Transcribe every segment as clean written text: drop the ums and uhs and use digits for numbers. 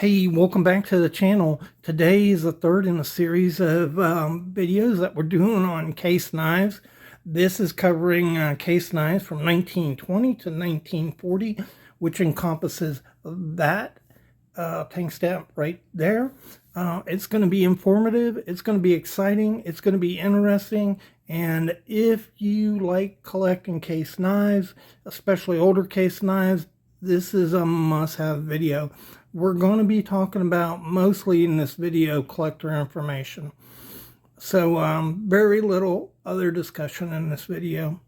Hey, welcome back to the channel. Today is the third in a series of videos that we're doing on case knives. This is covering case knives from 1920 to 1940, which encompasses that tank stamp right there. It's going to be informative, it's going to be exciting, it's going to be interesting, and if you like collecting case knives, especially older case knives, this is a must-have video. We're going to be talking about, mostly in this video, collector information. So very little other discussion in this video.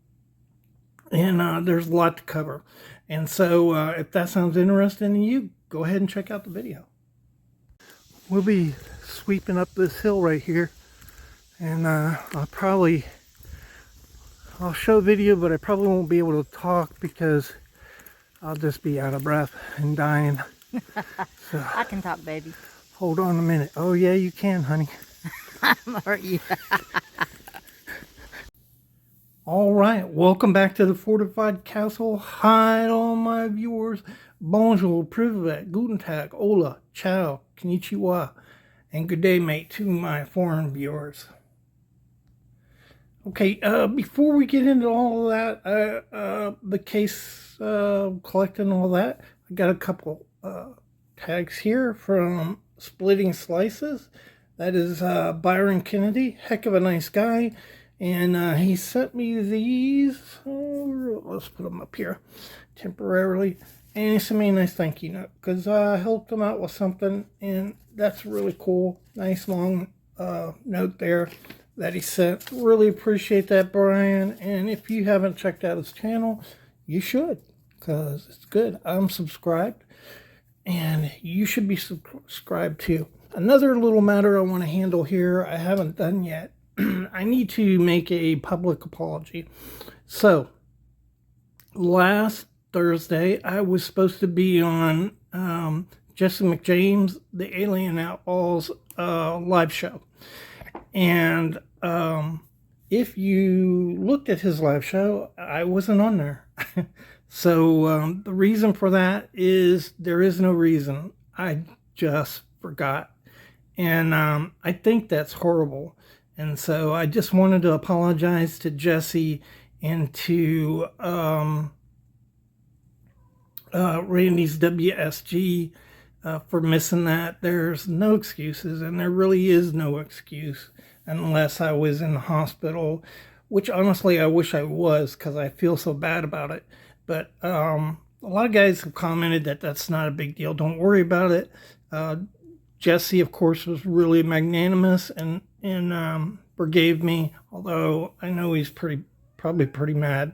And there's a lot to cover. And so if that sounds interesting to you, go ahead and check out the video. We'll be sweeping up this hill right here. And I'll show video, but I probably won't be able to talk because I'll just be out of breath and dying. So, I can talk, baby. Hold on a minute. Oh yeah, you can, honey. Yeah. All right, welcome back to the Fortified Castle. Hi, all my viewers. Bonjour, privet, guten tag, hola, ciao, konnichiwa, and good day, mate, to my foreign viewers. Okay, before we get into all of that, the case collecting all that, I got a couple tags here from Splitting Slices. That is Byron Kennedy, heck of a nice guy, and he sent me these. Let's put them up here temporarily, and he sent me a nice thank you note because I helped him out with something, and that's really cool. Nice long note there that he sent. Really appreciate that, Brian. And if you haven't checked out his channel, you should, because it's good. I'm subscribed, and you should be subscribed too. Another little matter I want to handle here, I haven't done yet. I need to make a public apology. So, last Thursday, I was supposed to be on Jesse McJames, the Alien Outlaws live show. And if you looked at his live show, I wasn't on there. So the reason for that is there is no reason. I just forgot. And I think that's horrible. And so I just wanted to apologize to Jesse and to Randy's WSG for missing that. There's no excuses, and there really is no excuse unless I was in the hospital, which honestly I wish I was because I feel so bad about it. But a lot of guys have commented that that's not a big deal. Don't worry about it. Jesse, of course, was really magnanimous and forgave me, although I know he's probably pretty mad.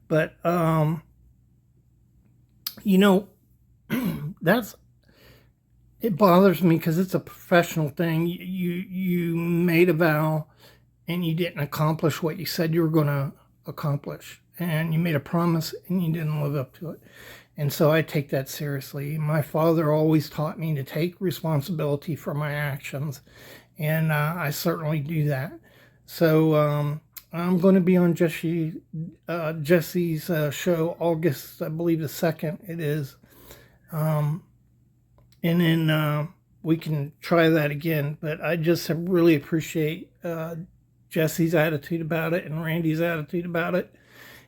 But you know, it bothers me because it's a professional thing. You made a vow and you didn't accomplish what you said you were going to accomplish, and you made a promise and you didn't live up to it. And so I take that seriously. My father always taught me to take responsibility for my actions, and I certainly do that. So I'm going to be on Jesse's show August, I believe the 2nd it is. And then we can try that again. But I just really appreciate Jesse's attitude about it and Randy's attitude about it.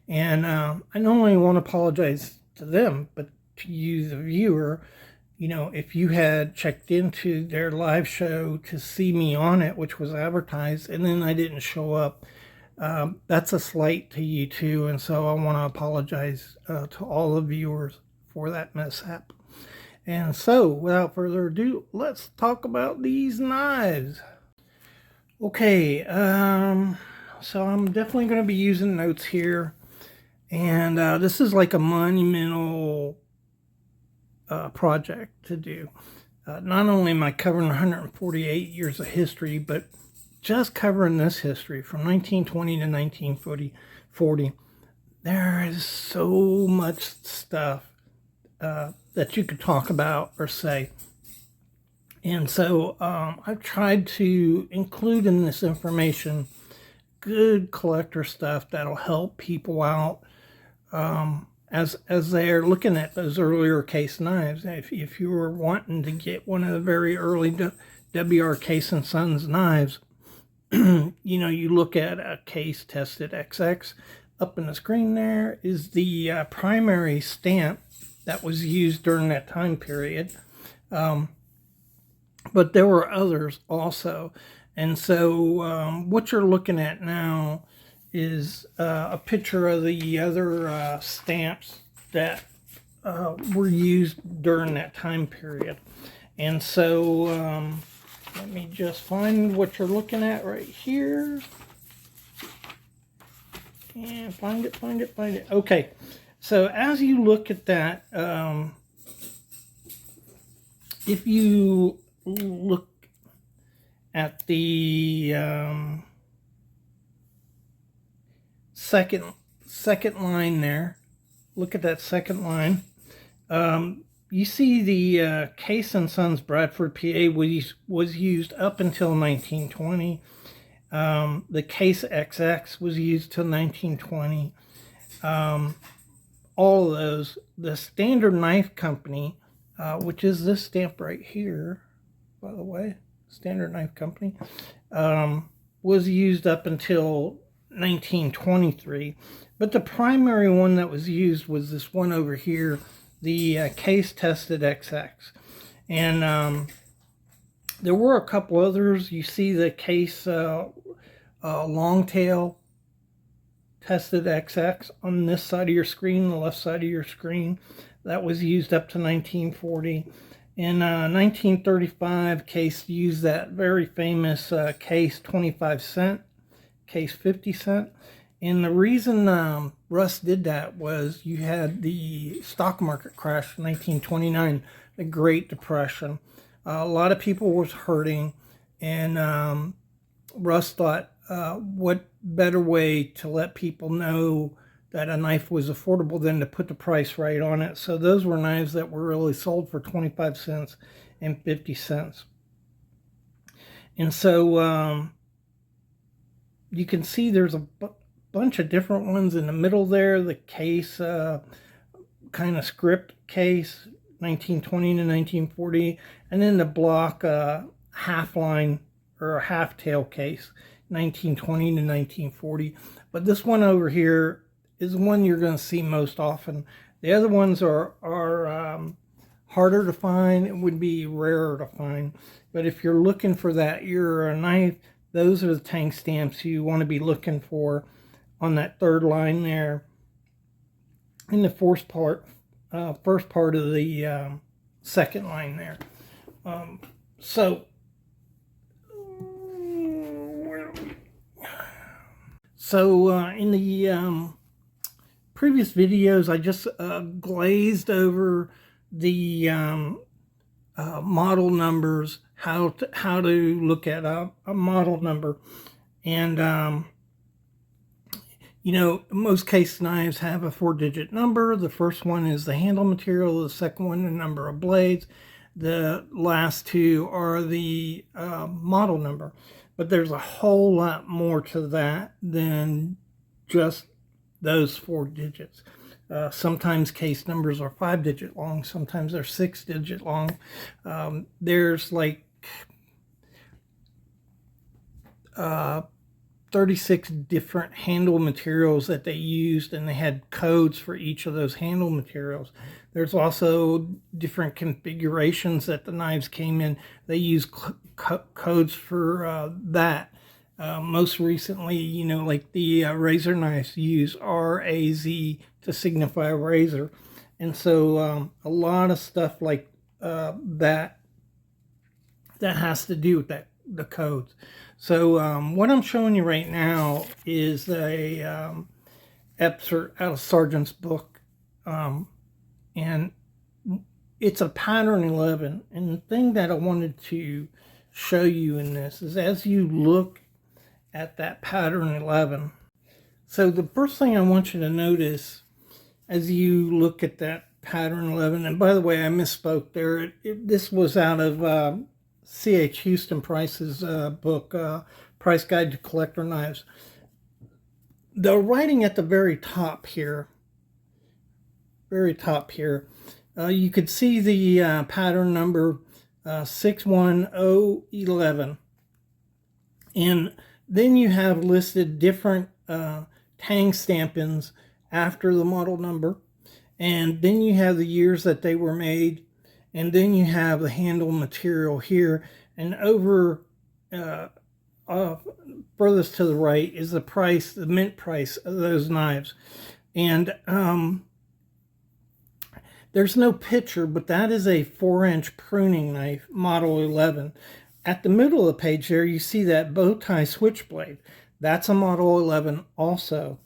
And I not only want to apologize to them, but to you, the viewer. You know, if you had checked into their live show to see me on it, which was advertised, and then I didn't show up, that's a slight to you too. And so I want to apologize to all the viewers for that mishap. And so, without further ado, let's talk about these knives. Okay, so I'm definitely going to be using notes here. And this is like a monumental project to do. Not only am I covering 148 years of history, but just covering this history from 1920 to 1940. There is so much stuff that you could talk about or say. And so I've tried to include in this information good collector stuff that'll help people out as they're looking at those earlier case knives, if you were wanting to get one of the very early W.R. Case and Sons knives, you know, you look at a Case Tested XX. Up in the screen there is the primary stamp that was used during that time period. But there were others also. And so what you're looking at now is a picture of the other stamps that were used during that time period. And so let me just find what you're looking at right here. And find it. Okay, so as you look at that, if you look at the second line there, look at that second line. You see the Case and Sons Bradford PA was used up until 1920. The Case XX was used till 1920. All of those. The Standard Knife Company, which is this stamp right here, by the way, Standard Knife Company, was used up until 1923. But the primary one that was used was this one over here, the Case Tested XX. And there were a couple others. You see the Case Longtail Tested XX on this side of your screen, the left side of your screen. That was used up to 1940. In 1935, Case used that very famous Case 25 cent, Case 50 cent. And the reason Russ did that was you had the stock market crash in 1929, the Great Depression. A lot of people was hurting, and Russ thought, what better way to let people know that a knife was affordable than to put the price right on it. So those were knives that were really sold for 25 cents and 50 cents. And so you can see there's a bunch of different ones in the middle there. The Case kind of script Case, 1920 to 1940. And then the block half line or a half tail Case, 1920 to 1940. But this one over here is the one you're going to see most often. The other ones are harder to find. It would be rarer to find. But if you're looking for that era knife, those are the tank stamps you want to be looking for on that third line there. In the first part of the second line there. So in the previous videos, I just glazed over the model numbers, how to look at a model number. And you know, most Case knives have a 4-digit number. The first one is the handle material, the second one the number of blades, the last two are the model number. But there's a whole lot more to that than just those 4 digits. Sometimes Case numbers are 5-digit long, sometimes they're 6-digit long. There's like 36 different handle materials that they used, and they had codes for each of those handle materials. There's also different configurations that the knives came in. They use codes for that. Most recently, you know, like the razor knives use RAZ to signify razor. And so a lot of stuff like that has to do with the codes. So what I'm showing you right now is a excerpt out of Sargent's book. And it's a pattern 11. And the thing that I wanted to show you in this is as you look at that pattern 11. So the first thing I want you to notice as you look at that pattern 11, and by the way, I misspoke there. This was out of C.H. Houston Price's book, Price Guide to Collector Knives. The writing at the very top here very top here, you could see the pattern number 61011. And then you have listed different tang stampings after the model number. And then you have the years that they were made. And then you have the handle material here. And over furthest to the right is the price, the mint price of those knives. And there's no picture, but that is a 4-inch pruning knife, model 11. At the middle of the page there, you see that bow tie switchblade. That's a model 11 also.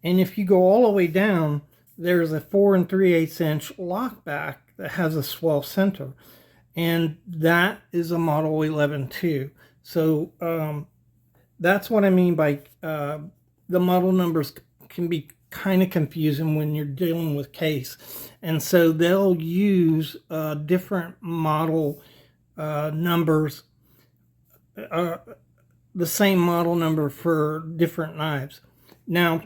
And if you go all the way down, there's a 4 3/8 inch lockback that has a swell center. And that is a model 11 too. So that's what I mean by the model numbers can be kind of confusing when you're dealing with case. And so they'll use different model numbers, the same model number for different knives. Now,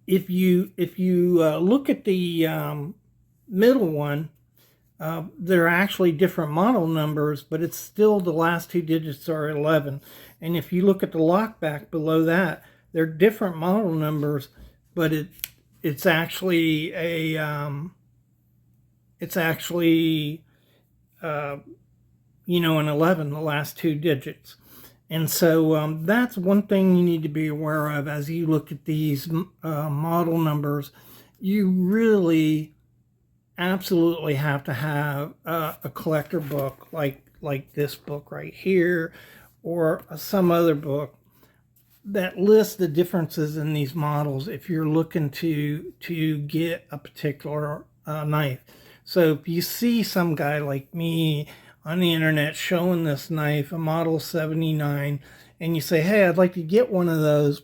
if you look at the middle one, they're actually different model numbers, but it's still the last two digits are 11. And if you look at the lockback below that, they're different model numbers, but it's actually a you know, an 11, the last two digits. And so that's one thing you need to be aware of as you look at these model numbers. You really absolutely have to have a collector book like this book right here, or some other book that lists the differences in these models if you're looking to get a particular knife. So if you see some guy like me on the internet showing this knife, a model 79, and you say, hey, I'd like to get one of those,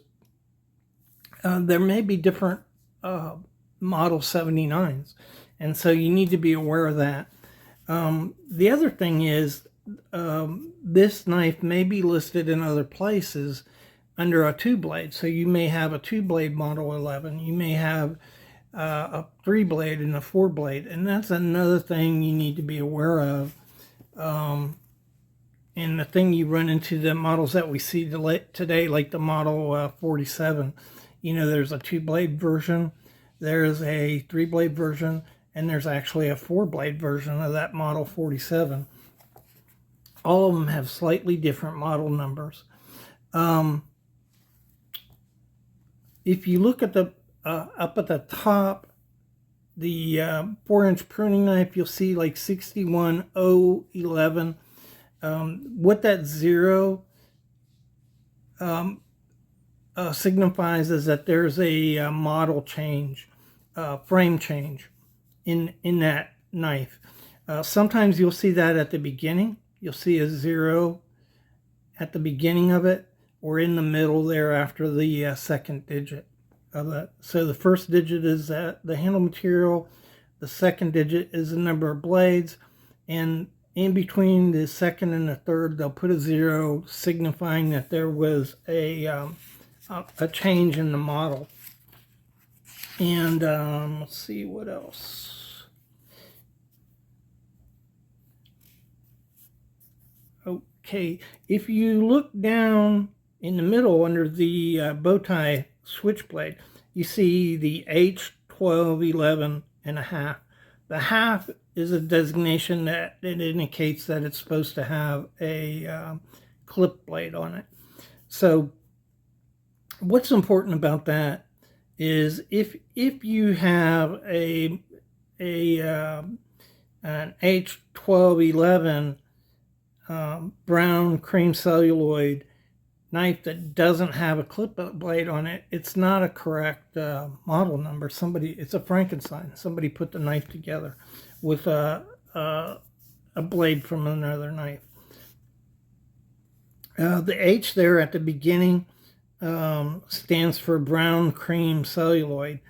there may be different model 79s. And so you need to be aware of that. The other thing is this knife may be listed in other places under a 2-blade. So you may have a 2-blade model 11. You may have a 3-blade and a 4-blade. And that's another thing you need to be aware of. And the thing you run into, the models that we see today, like the model 47, you know, there's a 2-blade version, there's a 3-blade version, and there's actually a 4-blade version of that model 47. All of them have slightly different model numbers. If you look at the up at the top, the 4-inch pruning knife, you'll see like 61011. What that 0 signifies is that there's a model change, frame change in that knife. Sometimes you'll see that at the beginning. You'll see a 0 at the beginning of it, or in the middle there after the second digit of that. So the first digit is the handle material, the second digit is the number of blades, and in between the second and the third they'll put a 0 signifying that there was a change in the model. And let's see what else. Okay, if you look down in the middle under the bow tie switchblade, you see the H1211 and a half. The half is a designation that it indicates that it's supposed to have a clip blade on it. So what's important about that is if you have an H1211 brown cream celluloid knife that doesn't have a clip blade on it, it's not a correct model number. It's a Frankenstein. Somebody put the knife together with a blade from another knife. The H there at the beginning stands for brown cream celluloid.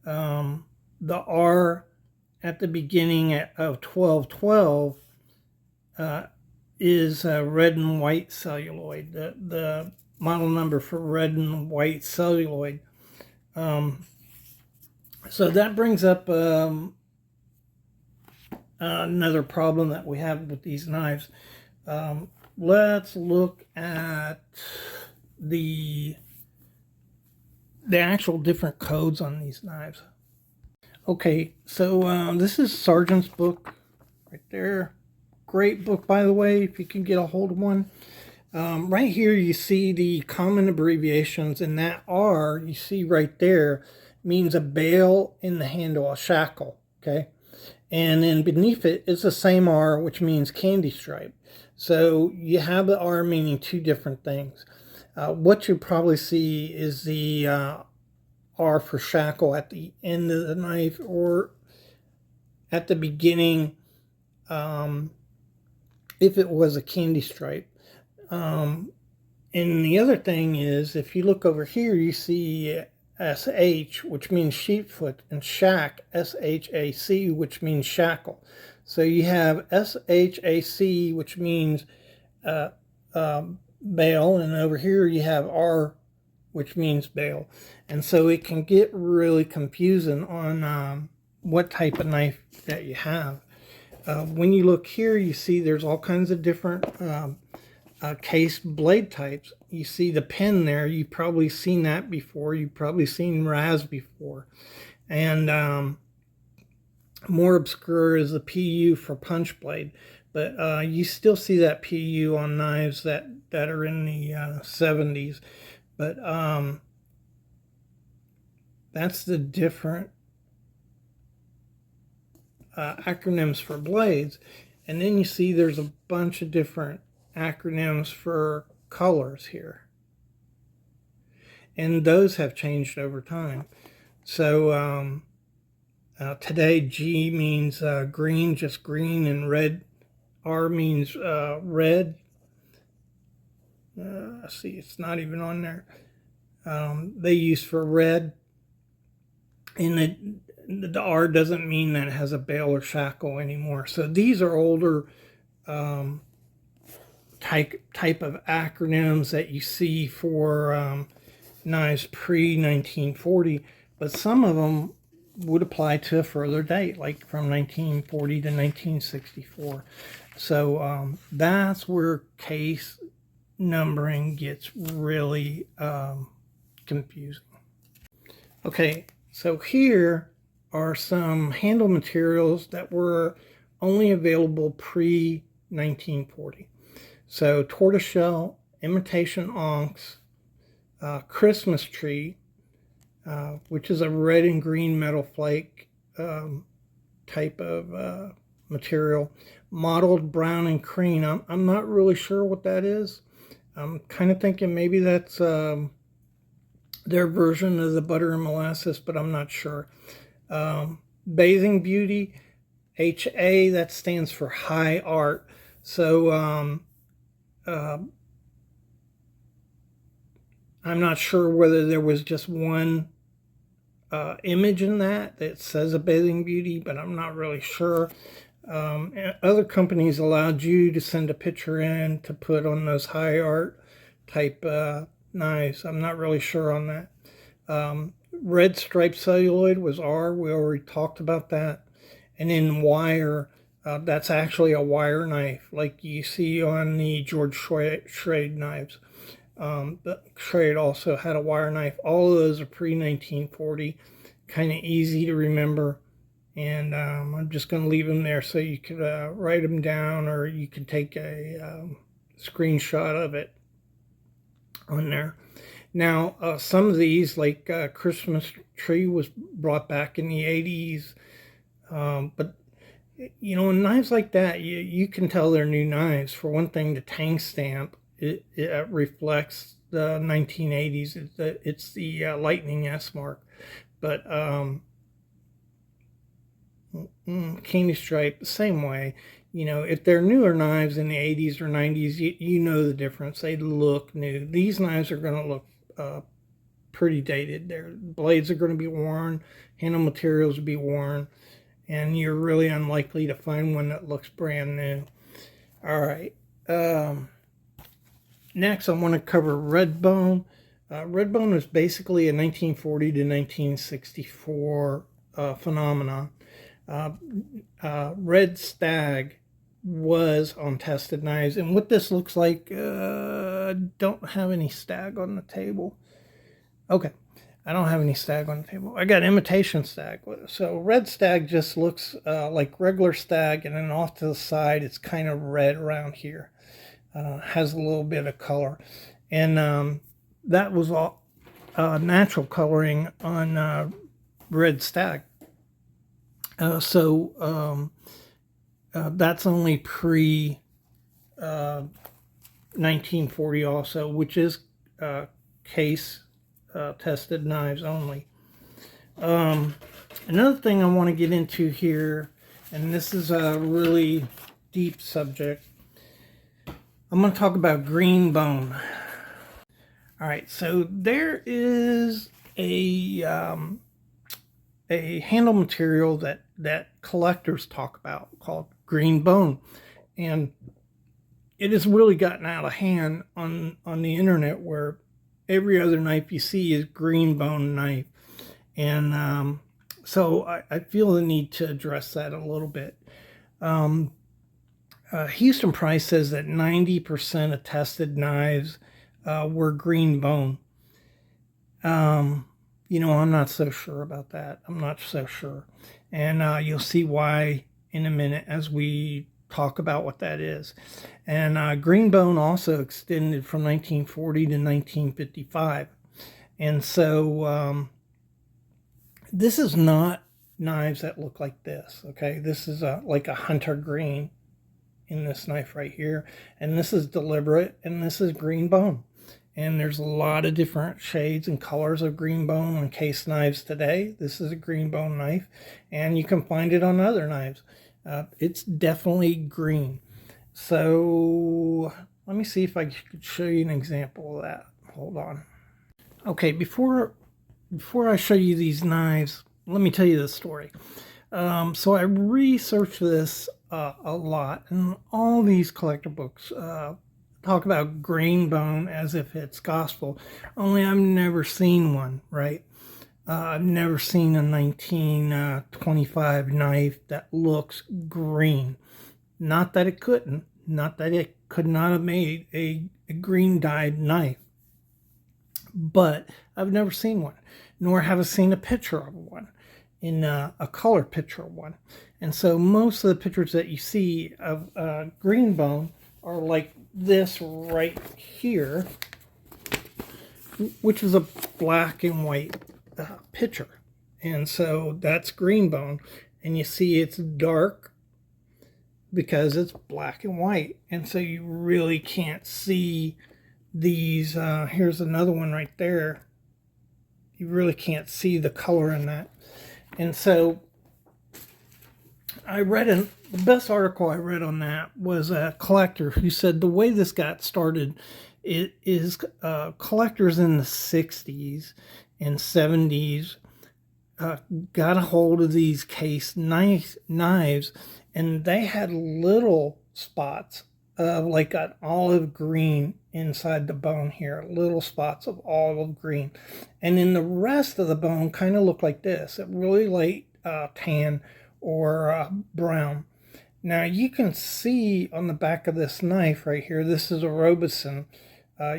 The R at the beginning of 1212 is red and white celluloid, the model number for red and white celluloid. So that brings up another problem that we have with these knives. Let's look at the actual different codes on these knives. Okay, so this is Sargent's book right there. Great book, by the way, if you can get a hold of one. Right here you see the common abbreviations, and that R you see right there means a bail in the handle, a shackle, okay? And then beneath it is the same R, which means candy stripe. So you have the R meaning two different things. What you probably see is the R for shackle at the end of the knife or at the beginning if it was a candy stripe. And the other thing is, if you look over here, you see SH, which means sheepfoot, and shack, SHAC, which means shackle. So you have SHAC, which means bail, and over here you have R, which means bail. And so it can get really confusing on what type of knife that you have. When you look here, you see there's all kinds of different case blade types. You see the pen there. You've probably seen that before. You've probably seen Raz before. And more obscure is the PU for punch blade. But you still see that PU on knives that are in the 70s. But that's the different acronyms for blades. And then you see there's a bunch of different acronyms for colors here. And those have changed over time. So today G means green, just green, and red. R means red. See, it's not even on there. They use for red. And the R doesn't mean that it has a bail or shackle anymore. So these are older type of acronyms that you see for knives pre-1940, but some of them would apply to a further date, like from 1940 to 1964. So that's where case numbering gets really confusing. Okay, so here are some handle materials that were only available pre-1940. So tortoiseshell, imitation onyx, Christmas tree, which is a red and green metal flake type of material, mottled brown and cream. I'm not really sure what that is. I'm kind of thinking maybe that's their version of the butter and molasses, but I'm not sure. Bathing Beauty, HA, that stands for high art. So I'm not sure whether there was just one image in that says a Bathing Beauty, but I'm not really sure. Other companies allowed you to send a picture in to put on those high art type knives. I'm not really sure on that. Red striped celluloid was R. We already talked about that. And then wire, that's actually a wire knife like you see on the George Schrade knives. But Schrade also had a wire knife. All of those are pre-1940, kind of easy to remember. And I'm just going to leave them there so you could write them down, or you could take a screenshot of it on there. Now, some of these, like Christmas tree, was brought back in the 80s. But, you know, knives like that, you can tell they're new knives. For one thing, the tang stamp, it reflects the 1980s. It's the Lightning S mark. But candy stripe, the same way. You know, if they're newer knives in the 80s or 90s, you know the difference. They look new. These knives are going to look pretty dated. Their blades are going to be worn, handle materials will be worn, and you're really unlikely to find one that looks brand new. All right. Next, I want to cover Redbone. Redbone was basically a 1940 to 1964 phenomenon. Red Stag was on Tested Knives, and what this looks like, don't have any stag on the table. Okay, I don't have any stag on the table. I got imitation stag. So red stag just looks like regular stag, and then off to the side it's kind of red around here. Has a little bit of color, and that was all natural coloring on red stag. That's only pre 1940 also, which is case tested knives only. Another thing I want to get into here, and this is a really deep subject, I'm going to talk about green bone. All right, so there is a handle material that collectors talk about called green bone, and it has really gotten out of hand on the internet, where every other knife you see is green bone knife, and so I feel the need to address that a little bit. Houston Price says that 90% of tested knives were green bone. You know, I'm not so sure about that. I'm not so sure. And you'll see why in a minute as we talk about what that is. And green bone also extended from 1940 to 1955. And so this is not knives that look like this, okay? This is like a hunter green in this knife right here. And this is deliberate, and this is green bone. And there's a lot of different shades and colors of green bone on case knives today. This is a green bone knife, and you can find it on other knives. It's definitely green. So let me see if I could show you an example of that. Hold on. Okay, before I show you these knives, let me tell you the story. So I researched this a lot, and all these collector books talk about green bone as if it's gospel, only I've never seen one, right? I've never seen a 1925 knife that looks green. Not that it couldn't, not that it could not have made a green dyed knife, but I've never seen one, nor have I seen a picture of one, in a color picture of one. And so most of the pictures that you see of green bone are like this right here, which is a black and white picture. And so that's green bone, and you see it's dark because it's black and white, and so you really can't see these. Here's another one right there. You really can't see the color in that. And so I read the best article I read on that was a collector who said the way this got started is collectors in the 60s and 70s got a hold of these case knives, and they had little spots of like an olive green inside the bone here, little spots of olive green, and then the rest of the bone kind of looked like this, a really light tan or brown. Now you can see on the back of this knife right here, this is a Robeson,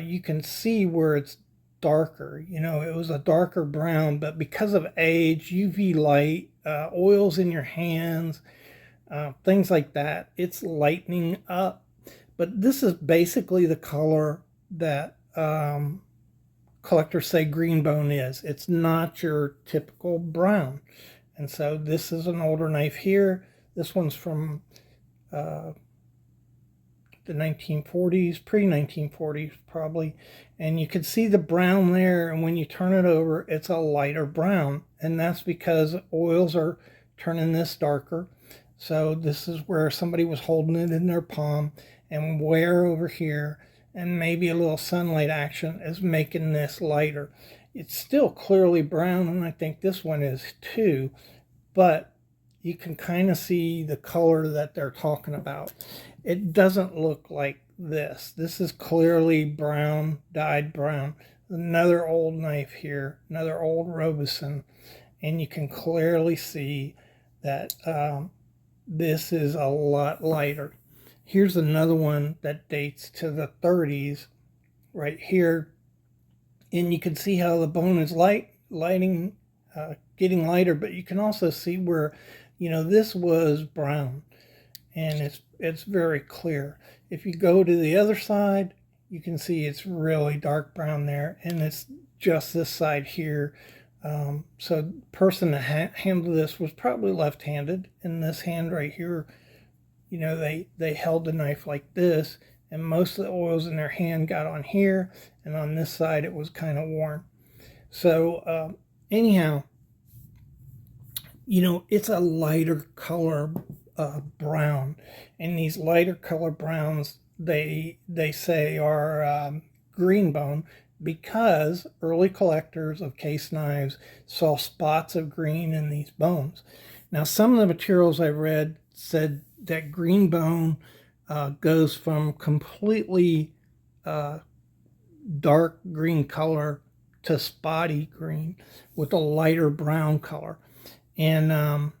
you can see where it's darker. You know, it was a darker brown, but because of age, UV light, oils in your hands, things like that, it's lightening up. But this is basically the color that collectors say green bone is. It's not your typical brown. And so this is an older knife here. This one's from the 1940s, pre-1940s probably. And you can see the brown there, and when you turn it over, it's a lighter brown. And that's because oils are turning this darker. So this is where somebody was holding it in their palm, and wear over here, and maybe a little sunlight action is making this lighter. It's still clearly brown, and I think this one is too, but you can kind of see the color that they're talking about. It doesn't look like this. This is clearly brown, dyed brown. Another old knife here, another old Robeson, and you can clearly see that this is a lot lighter. Here's another one that dates to the 30s right here, and you can see how the bone is getting lighter, but you can also see where, this was brown, and it's very clear. If you go to the other side, you can see it's really dark brown there, and it's just this side here. So the person that handled this was probably left-handed. In this hand right here, they held the knife like this, and most of the oils in their hand got on here, and on this side it was kind of worn. So anyhow, it's a lighter color brown, and these lighter color browns they say are green bone, because early collectors of case knives saw spots of green in these bones. Now, some of the materials I read said that green bone goes from completely dark green color to spotty green with a lighter brown color. And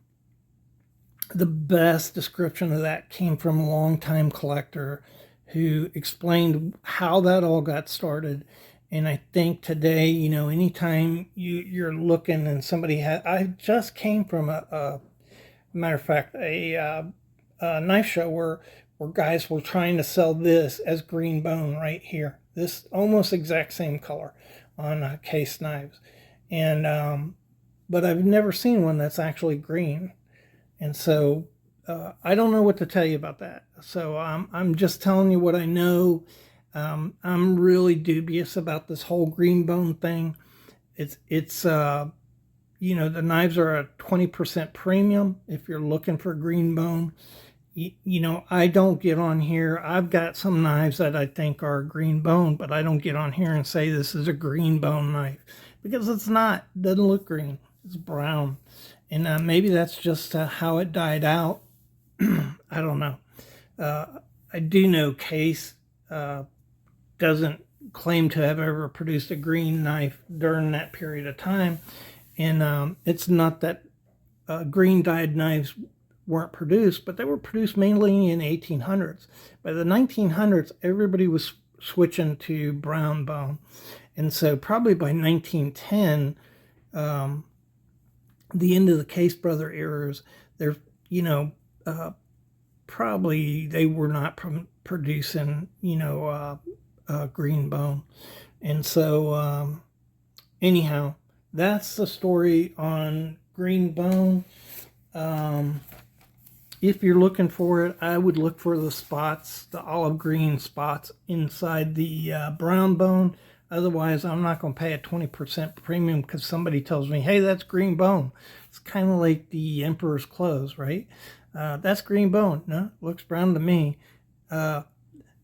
the best description of that came from a longtime collector who explained how that all got started. And I think today, anytime you're looking and somebody I just came from a matter of fact, a knife show where guys were trying to sell this as green bone right here. This almost exact same color on case knives. And, but I've never seen one that's actually green. And so I don't know what to tell you about that. So I'm just telling you what I know. I'm really dubious about this whole green bone thing. It's the knives are a 20% premium if you're looking for green bone. I don't get on here. I've got some knives that I think are green bone, but I don't get on here and say this is a green bone knife, because it's not. It doesn't look green. It's brown. And maybe that's just how it died out. I don't know. I do know Case doesn't claim to have ever produced a green knife during that period of time. And it's not that green dyed knives weren't produced, but they were produced mainly in the 1800s. By the 1900s, everybody was switching to brown bone. And so probably by 1910, the end of the Case brother eras, they're, probably they were not producing, green bone. And so, anyhow, that's the story on green bone. If you're looking for it, I would look for the spots, the olive green spots inside the brown bone. Otherwise, I'm not going to pay a 20% premium because somebody tells me, hey, that's green bone. It's kind of like the emperor's clothes, right? That's green bone. No, it looks brown to me.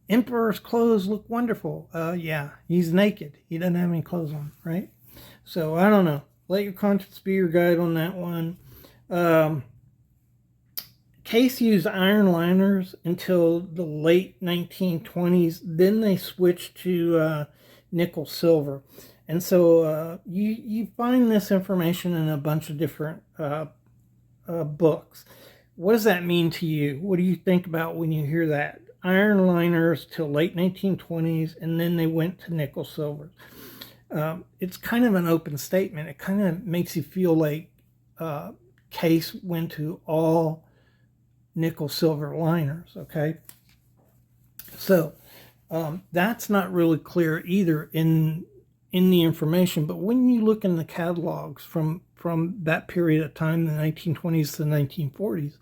Emperor's clothes look wonderful. Yeah, he's naked. He doesn't have any clothes on, right? So I don't know. Let your conscience be your guide on that one. Case used iron liners until the late 1920s. Then they switched to nickel silver. And so you find this information in a bunch of different books. What does that mean to you? What do you think about when you hear that? Iron liners till late 1920s, and then they went to nickel silver. It's kind of an open statement. It kind of makes you feel like Case went to all nickel silver liners, okay? So that's not really clear either in the information, but when you look in the catalogs from that period of time, the 1920s to the 1940s,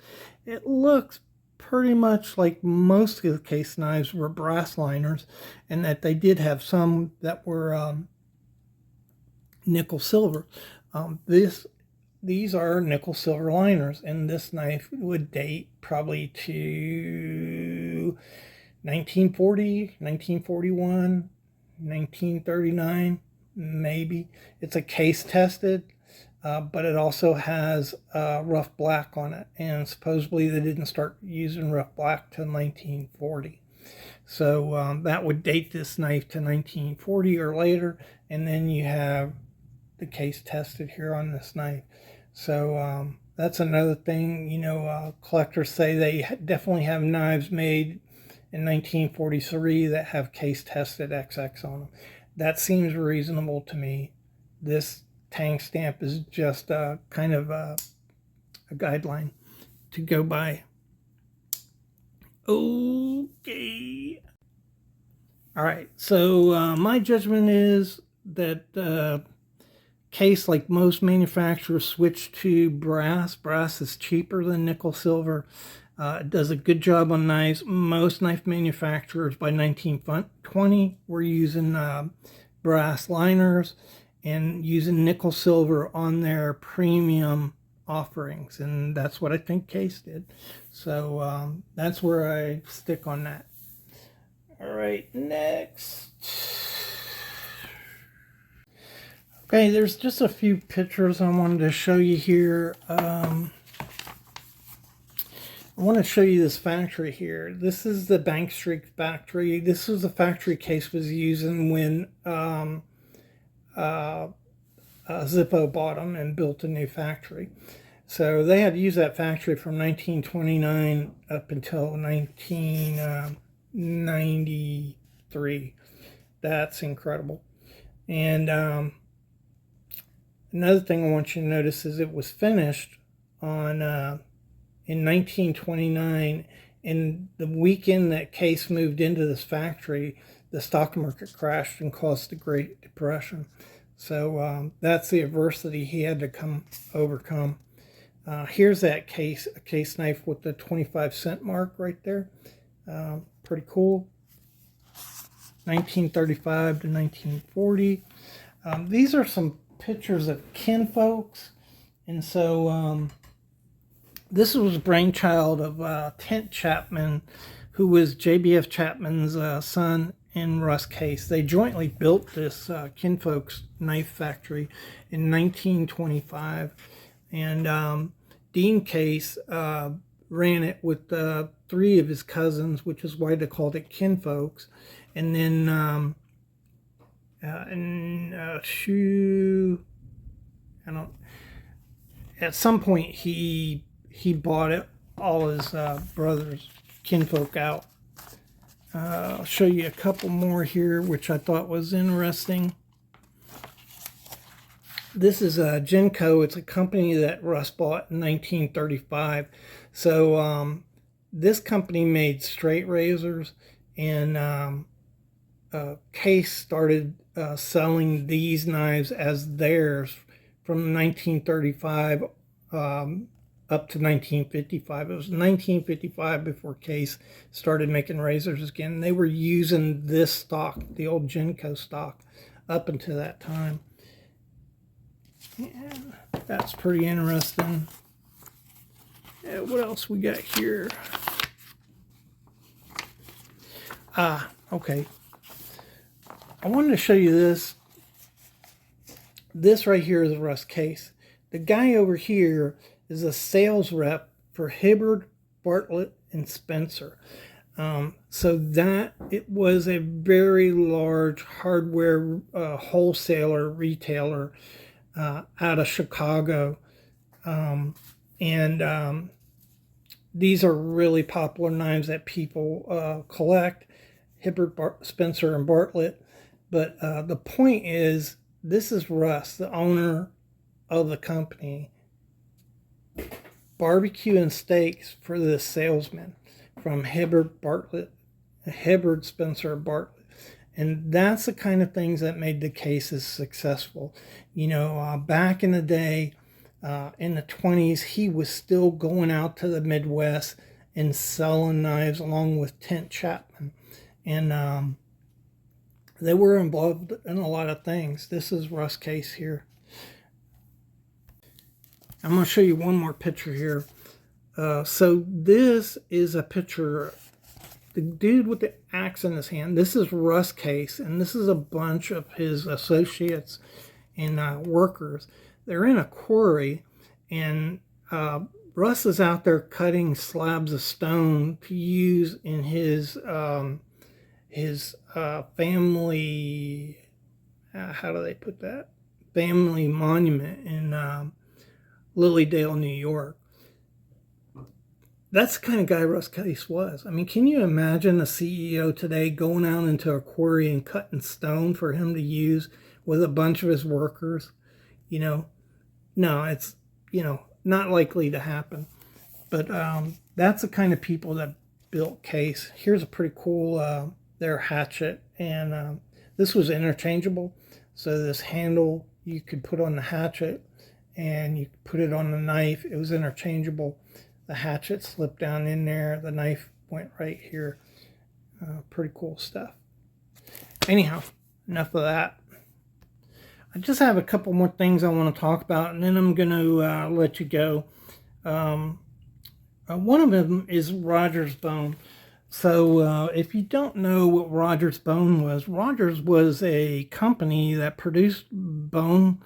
it looks pretty much like most of the Case knives were brass liners, and that they did have some that were nickel silver. These are nickel silver liners, and this knife would date probably to 1940, 1941, 1939, maybe. It's a Case tested, but it also has rough black on it, and supposedly they didn't start using rough black till 1940. So that would date this knife to 1940 or later, and then you have the case tested here on this knife. So that's another thing. Collectors say they definitely have knives made in 1943 that have case tested XX on them. That seems reasonable to me. This tang stamp is just kind of a guideline to go by. Okay. All right. So my judgment is that case, like most manufacturers, switched to brass. Brass is cheaper than nickel silver. It does a good job on knives. Most knife manufacturers by 1920 were using brass liners and using nickel silver on their premium offerings, and that's what I think Case did. So that's where I stick on that. All right, next. Okay, there's just a few pictures I wanted to show you here. I want to show you this factory here. This is the Bank Street factory. This was the factory Case was using when Zippo bought them and built a new factory. So they had to use that factory from 1929 up until 1993. That's incredible. And another thing I want you to notice is it was finished on in 1929. And the weekend that Case moved into this factory, the stock market crashed and caused the Great Depression. So that's the adversity he had to overcome. Here's that case knife with the 25-cent mark right there. Pretty cool. 1935 to 1940. These are some pictures of kinfolks. And so this was a brainchild of Tent Chapman, who was JBF Chapman's son, and Russ Case. They jointly built this kinfolks knife factory in 1925. And Dean Case ran it with 3 of his cousins, which is why they called it kinfolks. And then at some point he bought it, all his brothers kinfolk out. I'll show you a couple more here, which I thought was interesting. This is Genco. It's a company that Russ bought in 1935. So this company made straight razors, and Case started selling these knives as theirs from 1935 up to 1955. It was 1955 before Case started making razors again. They were using this stock, the old Genco stock, up until that time. Yeah, that's pretty interesting. Yeah, what else we got here? Okay. I wanted to show you this. This right here is Russ Case. The guy over here is a sales rep for Hibbard, Bartlett, and Spencer. So that it was a very large hardware wholesaler, retailer out of Chicago. These are really popular knives that people collect, Hibbard, Spencer, and Bartlett. But the point is, this is Russ, the owner of the company, barbecue and steaks for the salesman from Hibbard, Spencer, Bartlett. And that's the kind of things that made the cases successful. Back in the day, in the 20s, he was still going out to the Midwest and selling knives along with Tent Chapman. And they were involved in a lot of things. This is Russ Case here. I'm going to show you one more picture here. So this is a picture, the dude with the axe in his hand. This is Russ Case, and this is a bunch of his associates and workers. They're in a quarry, and Russ is out there cutting slabs of stone to use in his family, how do they put that? family monument in Lilydale, New York. That's the kind of guy Russ Case was. I mean, can you imagine a CEO today going out into a quarry and cutting stone for him to use with a bunch of his workers? You know, no, it's, not likely to happen. But that's the kind of people that built Case. Here's a pretty cool, their hatchet. And this was interchangeable. So this handle you could put on the hatchet and you could put it on the knife. It was interchangeable. The hatchet slipped down in there. The knife went right here. Pretty cool stuff. Anyhow, enough of that. I just have a couple more things I want to talk about, and then I'm going to let you go. One of them is Rogers Bone. So if you don't know what Rogers Bone was, Rogers was a company that produced bone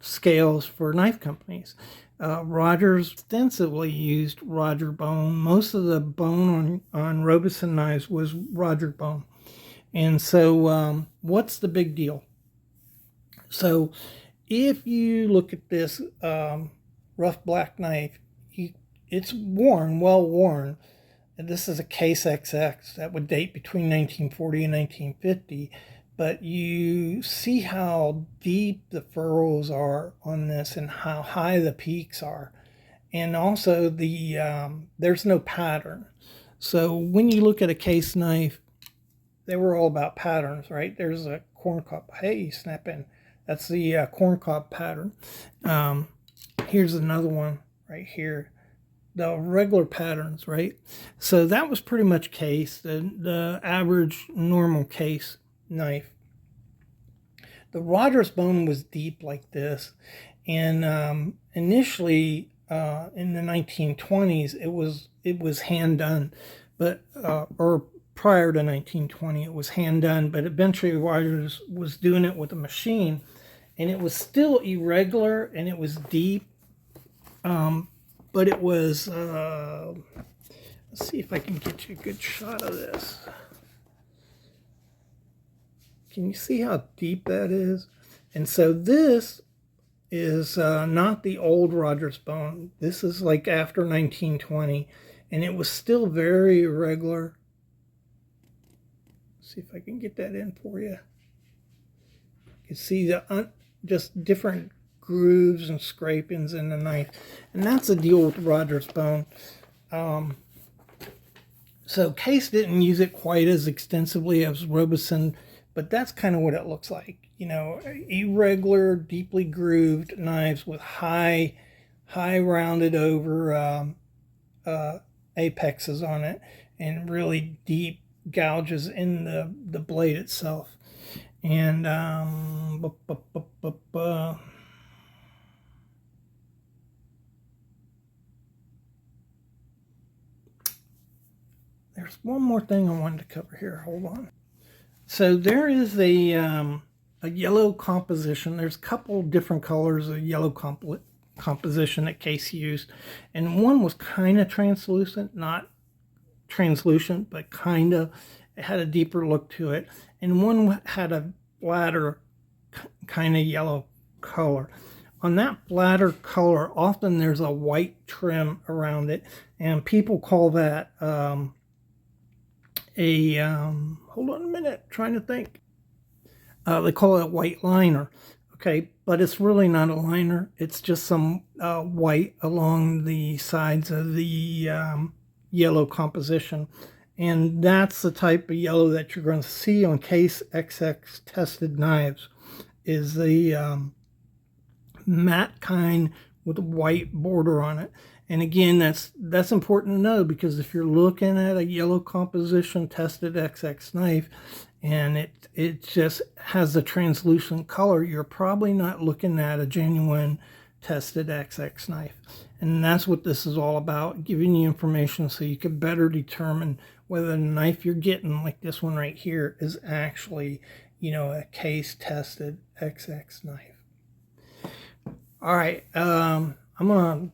scales for knife companies. Rogers extensively used Roger Bone. Most of the bone on Robeson knives was Roger Bone. And so what's the big deal? So if you look at this rough black knife, it's worn, well worn. And this is a Case XX that would date between 1940 and 1950. But you see how deep the furrows are on this and how high the peaks are. And also there's no pattern. So when you look at a Case knife, they were all about patterns, right? There's a corncob. Hey, snap in. That's the corncob pattern. Here's another one right here. The regular patterns, right? So that was pretty much Case, the average normal Case knife. The Rogers Bone was deep like this, and initially in the 1920s it was hand done, but or prior to 1920 it was hand done, but eventually Rogers was doing it with a machine, and it was still irregular and it was deep, but it was. Let's see if I can get you a good shot of this. Can you see how deep that is? And so this is not the old Rogers Bone. This is like after 1920, and it was still very irregular. Let's see if I can get that in for you. You can see the just different grooves and scrapings in the knife, and that's the deal with Rogers Bone. So Case didn't use it quite as extensively as Robeson, but that's kind of what it looks like. Irregular, deeply grooved knives with high rounded over apexes on it, and really deep gouges in the blade itself. And there's one more thing I wanted to cover here. Hold on. So there is a yellow composition. There's a couple different colors of yellow composition that Case used, and one was kind of translucent, not translucent, but kind of. It had a deeper look to it, and one had a bladder kind of yellow color. On that bladder color, often there's a white trim around it, and people call that hold on a minute, trying to think. They call it a white liner, okay, but it's really not a liner. It's just some white along the sides of the yellow composition, and that's the type of yellow that you're going to see on Case XX tested knives. Is the matte kind with a white border on it. And again, that's important to know, because if you're looking at a yellow composition tested XX knife and it just has a translucent color, you're probably not looking at a genuine tested XX knife. And that's what this is all about, giving you information so you can better determine whether the knife you're getting, like this one right here, is actually, a Case tested XX knife. All right, I'm gonna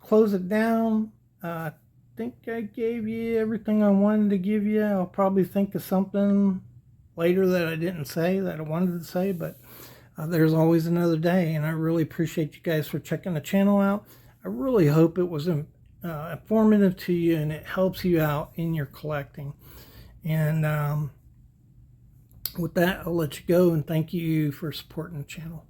close it down. I think I gave you everything I wanted to give you. I'll probably think of something later that I didn't say that I wanted to say, but there's always another day, and I really appreciate you guys for checking the channel out. I really hope it was informative to you and it helps you out in your collecting. And with that, I'll let you go, and thank you for supporting the channel.